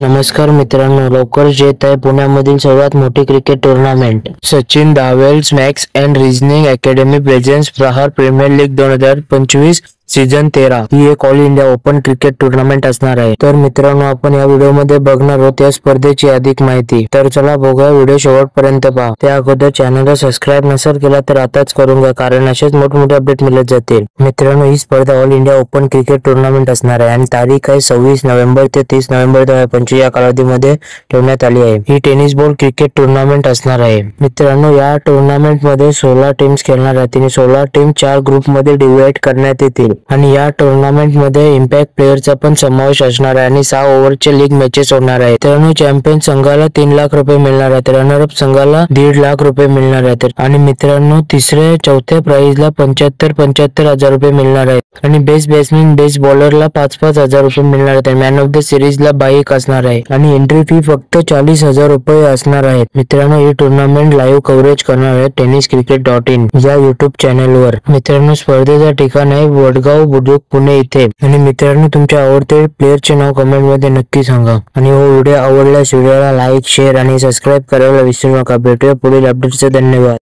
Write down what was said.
नमस्कार मित्रांनो, लवकरच येत आहे पुण्यामधील सर्वात मोठी cricket tournament Sachin Dawale's maths and reasoning academy presents Prahar premier league 2025 season 13 ही एक all India open cricket tournament असणार आहे। तर मित्रांनो, आपण या व्हिडिओमध्ये बघणार आहोत या स्पर्धेची अधिक माहिती। तर चला बघूया, व्हिडिओ शेवटपर्यंत पहा। त्या अगोदर चॅनलला सबस्क्राइब नसेल केला तर आताच करून घ्या, कारण असेच मोठमोठे अपडेट मिळत जातील। मित्रांनो, ही स्पर्धा all India open cricket tournament असणार आहे आणि तारीख आहे 26 नोव्हेंबर ते 30 नोव्हेंबर 2025 या कालावधीमध्ये ठेवण्यात आली आहे। ही टेनिस बॉल क्रिकेट टुर्नामेंट असणार आहे। मित्रांनो, या टुर्नामेंट मध्ये 16 टीम्स खेळणार आहेत आणि 16 टीम 4 ग्रुप मध्ये डिवाइड करण्यात येतील आणि या टुर्नामेंट मध्ये इम्पॅक्ट प्लेयरचा पण समावेश असणार आहे आणि 6 ओव्हरचे लीग मॅचेस होणार आहेत। मित्रांनो, चॅम्पियन संघाला 3 लाख रुपये मिळणार आहेत, रनर अप संघाला 1.5 लाख रुपये मिळणार आहेत आणि मित्रांनो, तिसऱ्या चौथ्या प्राइजला 75 हजार रुपये मिळणार आहेत आणि बेस्ट बॅट्समॅन बेस्ट बॉलरला 5 हजार रुपये मिळणार आहेत। मॅन ऑफ द सिरीजला बाईक असणार आहे आणि एंट्री फी फक्त 40,000 रुपये असणार आहेत। मित्रांनो, ही टुर्नामेंट लाईव्ह कव्हरेज करणार आहे tenniscricket.in या युट्यूब चॅनलवर। मित्रांनो, स्पर्धेचं ठिकाण आहे वडगाव बुद्रुक पुणे इथे। आणि मित्रांनो, तुमच्या आवडते प्लेयरचे नाव कमेंट मध्ये नक्की सांगा आणि हो व्हिडिओ आवडल्यास व्हिडिओला लाईक शेअर आणि सबस्क्राइब करायला विसरू नका। भेटूया पुढील अपडेटचे। धन्यवाद।